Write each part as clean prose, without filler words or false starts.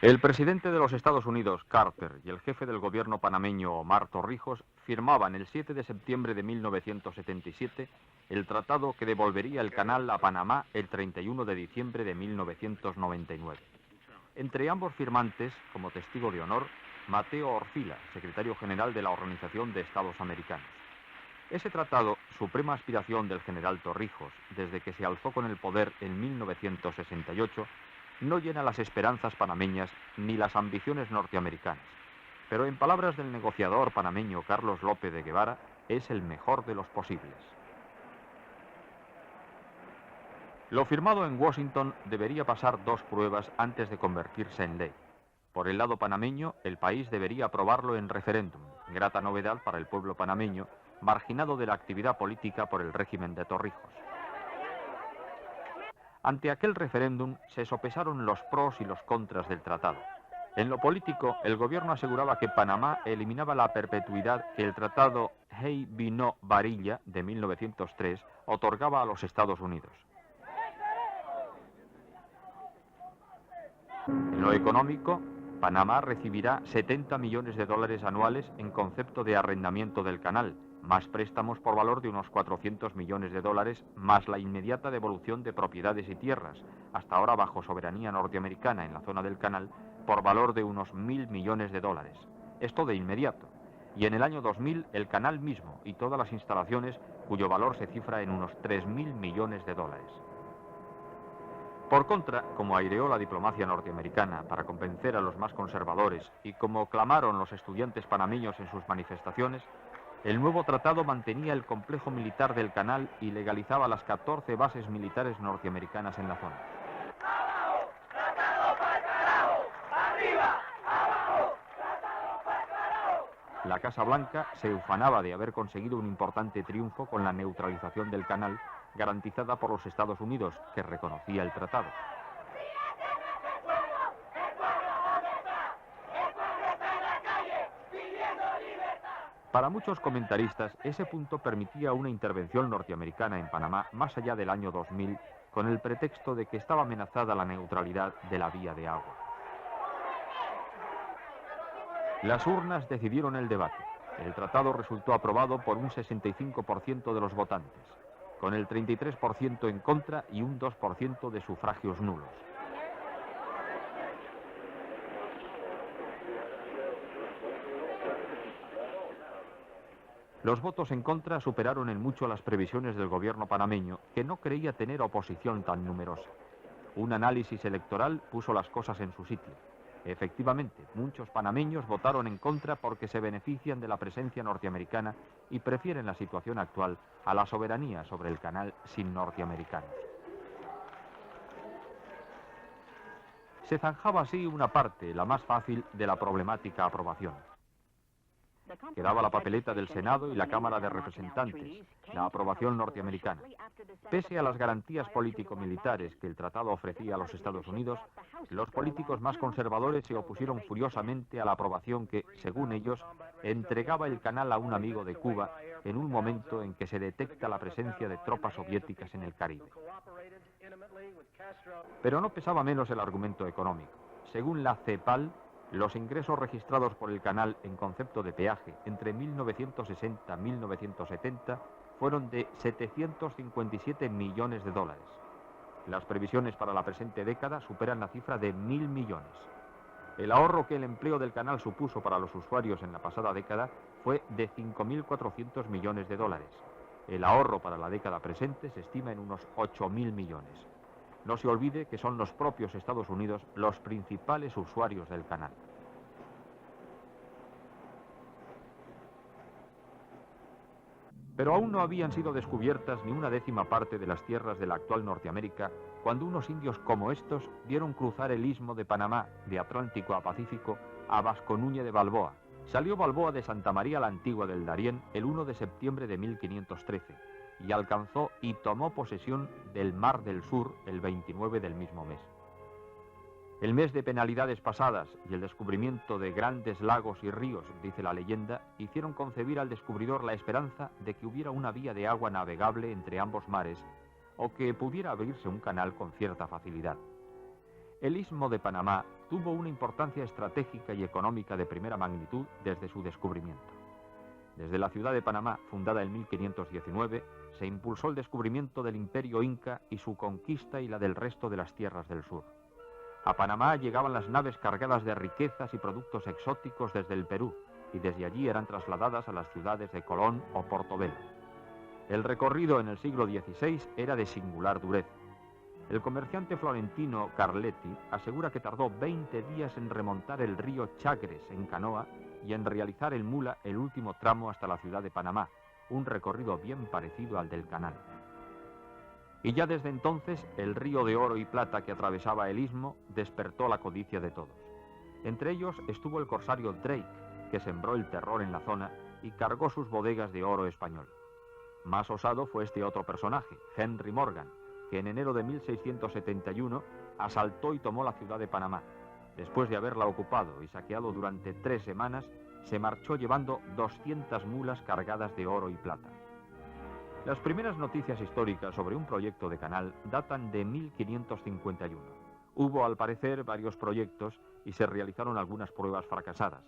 El presidente de los Estados Unidos, Carter, y el jefe del gobierno panameño, Omar Torrijos, firmaban el 7 de septiembre de 1977 el tratado que devolvería el canal a Panamá el 31 de diciembre de 1999. Entre ambos firmantes, como testigo de honor, Mateo Orfila, secretario general de la Organización de Estados Americanos. Ese tratado, suprema aspiración del general Torrijos, desde que se alzó con el poder en 1968, no llena las esperanzas panameñas ni las ambiciones norteamericanas. Pero en palabras del negociador panameño Carlos López de Guevara, es el mejor de los posibles. Lo firmado en Washington debería pasar dos pruebas antes de convertirse en ley. Por el lado panameño, el país debería aprobarlo en referéndum, grata novedad para el pueblo panameño, marginado de la actividad política por el régimen de Torrijos. Ante aquel referéndum se sopesaron los pros y los contras del tratado. En lo político, el gobierno aseguraba que Panamá eliminaba la perpetuidad que el tratado Hey-Vino-Varilla de 1903 otorgaba a los Estados Unidos. En lo económico, Panamá recibirá 70 millones de dólares anuales en concepto de arrendamiento del canal, más préstamos por valor de unos 400 millones de dólares, más la inmediata devolución de propiedades y tierras, hasta ahora bajo soberanía norteamericana en la zona del canal, por valor de unos 1.000 millones de dólares. Esto de inmediato. Y en el año 2000, el canal mismo y todas las instalaciones, cuyo valor se cifra en unos 3.000 millones de dólares. Por contra, como aireó la diplomacia norteamericana para convencer a los más conservadores y como clamaron los estudiantes panameños en sus manifestaciones, el nuevo tratado mantenía el complejo militar del canal y legalizaba las 14 bases militares norteamericanas en la zona. La Casa Blanca se ufanaba de haber conseguido un importante triunfo con la neutralización del canal, garantizada por los Estados Unidos, que reconocía el tratado. Para muchos comentaristas, ese punto permitía una intervención norteamericana en Panamá más allá del año 2000, con el pretexto de que estaba amenazada la neutralidad de la vía de agua. Las urnas decidieron el debate. El tratado resultó aprobado por un 65% de los votantes, con el 33% en contra y un 2% de sufragios nulos. Los votos en contra superaron en mucho las previsiones del gobierno panameño, que no creía tener oposición tan numerosa. Un análisis electoral puso las cosas en su sitio. Efectivamente, muchos panameños votaron en contra porque se benefician de la presencia norteamericana y prefieren la situación actual a la soberanía sobre el canal sin norteamericanos. Se zanjaba así una parte, la más fácil, de la problemática aprobación. Quedaba la papeleta del Senado y la Cámara de Representantes, la aprobación norteamericana. Pese a las garantías político-militares que el tratado ofrecía a los Estados Unidos, los políticos más conservadores se opusieron furiosamente a la aprobación que, según ellos, entregaba el canal a un amigo de Cuba en un momento en que se detecta la presencia de tropas soviéticas en el Caribe. Pero no pesaba menos el argumento económico. Según la CEPAL, los ingresos registrados por el canal en concepto de peaje entre 1960 y 1970 fueron de 757 millones de dólares. Las previsiones para la presente década superan la cifra de 1.000 millones. El ahorro que el empleo del canal supuso para los usuarios en la pasada década fue de 5.400 millones de dólares. El ahorro para la década presente se estima en unos 8.000 millones. No se olvide que son los propios Estados Unidos los principales usuarios del canal. Pero aún no habían sido descubiertas ni una décima parte de las tierras de la actual Norteamérica cuando unos indios como estos vieron cruzar el istmo de Panamá, de Atlántico a Pacífico, a Vasco Núñez de Balboa. Salió Balboa de Santa María la Antigua del Darién el 1 de septiembre de 1513 y alcanzó y tomó posesión del Mar del Sur el 29 del mismo mes. El mes de penalidades pasadas y el descubrimiento de grandes lagos y ríos, dice la leyenda, hicieron concebir al descubridor la esperanza de que hubiera una vía de agua navegable entre ambos mares o que pudiera abrirse un canal con cierta facilidad. El Istmo de Panamá tuvo una importancia estratégica y económica de primera magnitud desde su descubrimiento. Desde la ciudad de Panamá, fundada en 1519, se impulsó el descubrimiento del Imperio Inca y su conquista y la del resto de las tierras del sur. A Panamá llegaban las naves cargadas de riquezas y productos exóticos desde el Perú, y desde allí eran trasladadas a las ciudades de Colón o Portobelo. El recorrido en el siglo XVI era de singular dureza. El comerciante florentino Carletti asegura que tardó 20 días en remontar el río Chagres en canoa y en realizar en mula el último tramo hasta la ciudad de Panamá, un recorrido bien parecido al del canal. Y ya desde entonces el río de oro y plata que atravesaba el istmo despertó la codicia de todos. Entre ellos estuvo el corsario Drake, que sembró el terror en la zona y cargó sus bodegas de oro español. Más osado fue este otro personaje, Henry Morgan, que en enero de 1671 asaltó y tomó la ciudad de Panamá. Después de haberla ocupado y saqueado durante 3 semanas, se marchó llevando 200 mulas cargadas de oro y plata. Las primeras noticias históricas sobre un proyecto de canal datan de 1551. Hubo, al parecer, varios proyectos y se realizaron algunas pruebas fracasadas.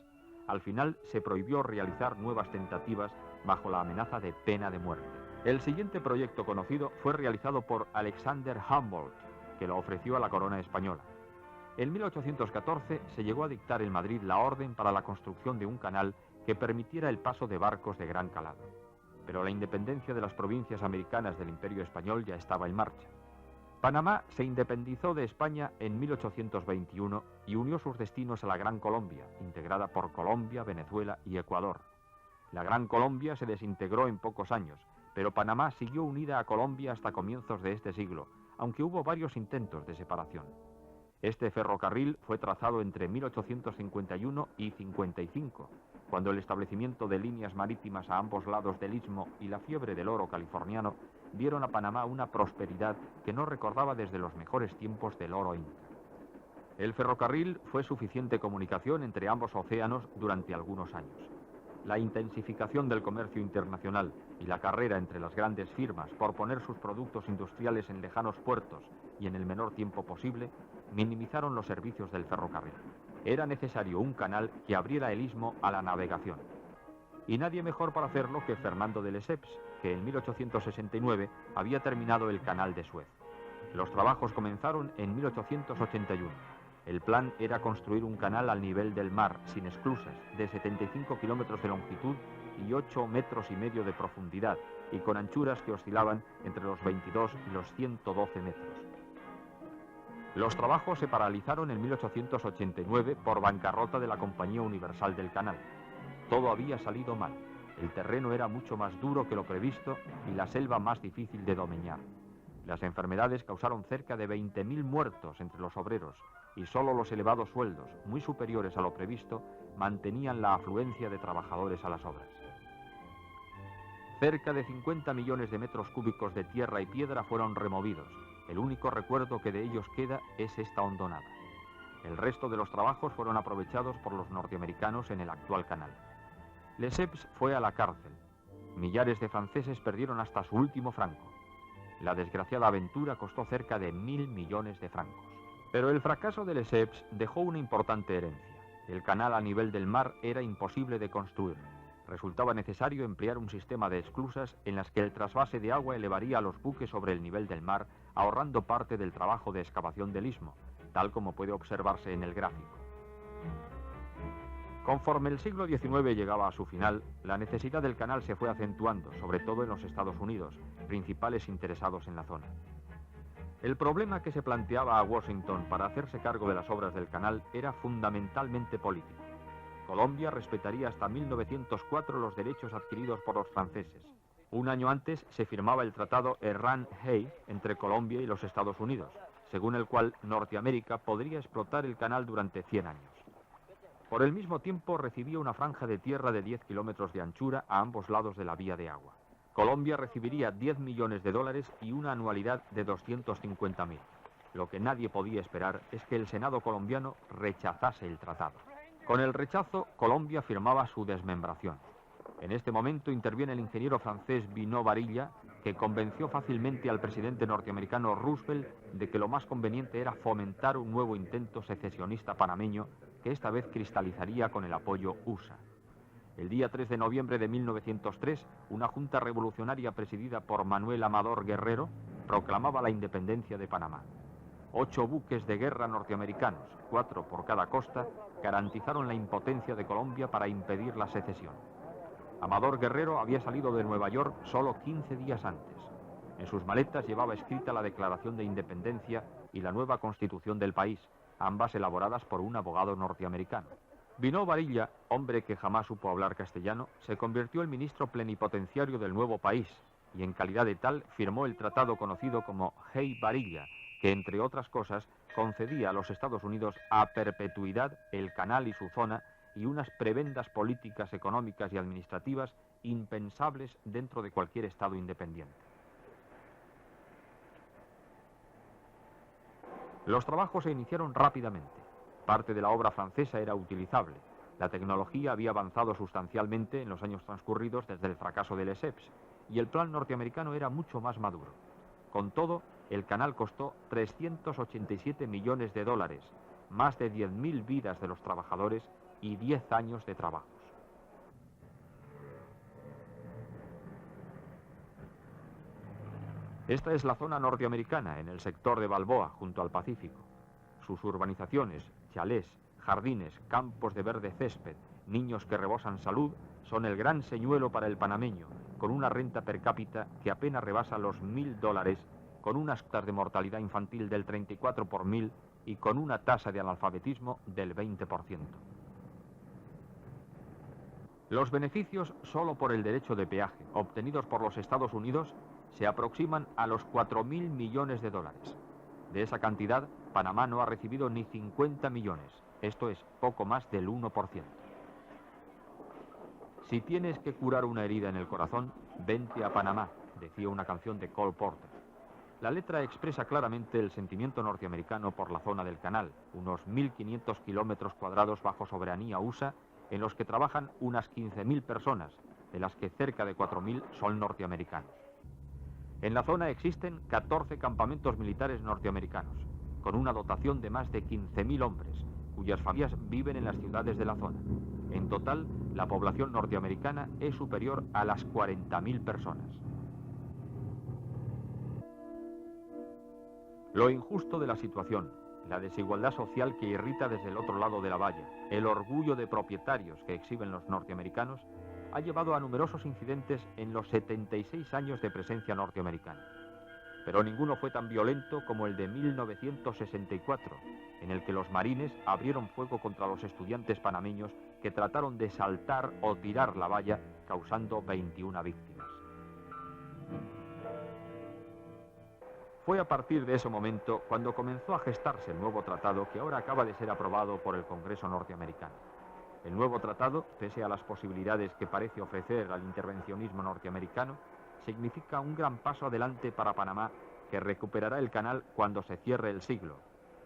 Al final se prohibió realizar nuevas tentativas bajo la amenaza de pena de muerte. El siguiente proyecto conocido fue realizado por Alexander Humboldt, que lo ofreció a la corona española. En 1814 se llegó a dictar en Madrid la orden para la construcción de un canal que permitiera el paso de barcos de gran calado. Pero la independencia de las provincias americanas del Imperio Español ya estaba en marcha. Panamá se independizó de España en 1821 y unió sus destinos a la Gran Colombia, integrada por Colombia, Venezuela y Ecuador. La Gran Colombia se desintegró en pocos años, pero Panamá siguió unida a Colombia hasta comienzos de este siglo, aunque hubo varios intentos de separación. Este ferrocarril fue trazado entre 1851 y 55, cuando el establecimiento de líneas marítimas a ambos lados del istmo y la fiebre del oro californiano dieron a Panamá una prosperidad que no recordaba desde los mejores tiempos del oro inca. El ferrocarril fue suficiente comunicación entre ambos océanos durante algunos años. La intensificación del comercio internacional y la carrera entre las grandes firmas por poner sus productos industriales en lejanos puertos y en el menor tiempo posible minimizaron los servicios del ferrocarril. Era necesario un canal que abriera el istmo a la navegación. Y nadie mejor para hacerlo que Fernando de Lesseps, que en 1869 había terminado el canal de Suez. Los trabajos comenzaron en 1881. El plan era construir un canal al nivel del mar, sin esclusas, de 75 kilómetros de longitud y 8,5 metros de profundidad, y con anchuras que oscilaban entre los 22 y los 112 metros. Los trabajos se paralizaron en 1889 por bancarrota de la Compañía Universal del Canal. Todo había salido mal. El terreno era mucho más duro que lo previsto y la selva más difícil de domeñar. Las enfermedades causaron cerca de 20.000 muertos entre los obreros y solo los elevados sueldos, muy superiores a lo previsto, mantenían la afluencia de trabajadores a las obras. Cerca de 50 millones de metros cúbicos de tierra y piedra fueron removidos. El único recuerdo que de ellos queda es esta hondonada. El resto de los trabajos fueron aprovechados por los norteamericanos en el actual canal. Lesseps fue a la cárcel. Millares de franceses perdieron hasta su último franco. La desgraciada aventura costó cerca de 1.000 millones de francos. Pero el fracaso de Lesseps dejó una importante herencia. El canal a nivel del mar era imposible de construir. Resultaba necesario emplear un sistema de esclusas en las que el trasvase de agua elevaría a los buques sobre el nivel del mar, ahorrando parte del trabajo de excavación del istmo, tal como puede observarse en el gráfico. Conforme el siglo XIX llegaba a su final, la necesidad del canal se fue acentuando, sobre todo en los Estados Unidos, principales interesados en la zona. El problema que se planteaba a Washington para hacerse cargo de las obras del canal era fundamentalmente político. Colombia respetaría hasta 1904 los derechos adquiridos por los franceses. Un año antes se firmaba el tratado Errand-Hay entre Colombia y los Estados Unidos, según el cual Norteamérica podría explotar el canal durante 100 años. Por el mismo tiempo recibía una franja de tierra de 10 kilómetros de anchura a ambos lados de la vía de agua. Colombia recibiría 10 millones de dólares y una anualidad de 250.000. Lo que nadie podía esperar es que el Senado colombiano rechazase el tratado. Con el rechazo, Colombia firmaba su desmembración. En este momento interviene el ingeniero francés Binot Varilla que convenció fácilmente al presidente norteamericano Roosevelt de que lo más conveniente era fomentar un nuevo intento secesionista panameño que esta vez cristalizaría con el apoyo USA. El día 3 de noviembre de 1903, una junta revolucionaria presidida por Manuel Amador Guerrero proclamaba la independencia de Panamá. 8 buques de guerra norteamericanos, 4 por cada costa, garantizaron la impotencia de Colombia para impedir la secesión. Amador Guerrero había salido de Nueva York solo 15 días antes. En sus maletas llevaba escrita la Declaración de Independencia y la nueva Constitución del país, ambas elaboradas por un abogado norteamericano. Vinó Varilla, hombre que jamás supo hablar castellano, se convirtió en ministro plenipotenciario del nuevo país y en calidad de tal firmó el tratado conocido como Hay-Varilla, que entre otras cosas concedía a los Estados Unidos a perpetuidad el canal y su zona y unas prebendas políticas económicas y administrativas impensables dentro de cualquier Estado independiente. Los trabajos se iniciaron rápidamente. Parte de la obra francesa era utilizable. La tecnología había avanzado sustancialmente en los años transcurridos desde el fracaso de Lesseps, y el plan norteamericano era mucho más maduro. Con todo, el canal costó 387 millones de dólares, más de 10.000 vidas de los trabajadores y 10 años de trabajos. Esta es la zona norteamericana, en el sector de Balboa, junto al Pacífico. Sus urbanizaciones, chalés, jardines, campos de verde césped, niños que rebosan salud, son el gran señuelo para el panameño, con una renta per cápita que apenas rebasa los $1.000, con unas tasas de mortalidad infantil del 34 por 1000 y con una tasa de analfabetismo del 20%. Los beneficios solo por el derecho de peaje, obtenidos por los Estados Unidos, se aproximan a los 4.000 millones de dólares. De esa cantidad, Panamá no ha recibido ni 50 millones, esto es poco más del 1%. Si tienes que curar una herida en el corazón, vente a Panamá, decía una canción de Cole Porter. La letra expresa claramente el sentimiento norteamericano por la zona del canal, unos 1.500 kilómetros cuadrados bajo soberanía USA, en los que trabajan unas 15.000 personas, de las que cerca de 4.000 son norteamericanos. En la zona existen 14 campamentos militares norteamericanos, con una dotación de más de 15.000 hombres, cuyas familias viven en las ciudades de la zona. En total, la población norteamericana es superior a las 40.000 personas. Lo injusto de la situación, la desigualdad social que irrita desde el otro lado de la valla, el orgullo de propietarios que exhiben los norteamericanos, ha llevado a numerosos incidentes en los 76 años de presencia norteamericana. Pero ninguno fue tan violento como el de 1964, en el que los marines abrieron fuego contra los estudiantes panameños que trataron de saltar o tirar la valla, causando 21 víctimas. Fue a partir de ese momento cuando comenzó a gestarse el nuevo tratado que ahora acaba de ser aprobado por el Congreso norteamericano. El nuevo tratado, pese a las posibilidades que parece ofrecer al intervencionismo norteamericano, significa un gran paso adelante para Panamá, que recuperará el canal cuando se cierre el siglo,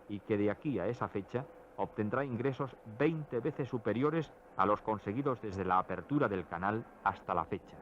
y que de aquí a esa fecha obtendrá ingresos 20 veces superiores a los conseguidos desde la apertura del canal hasta la fecha.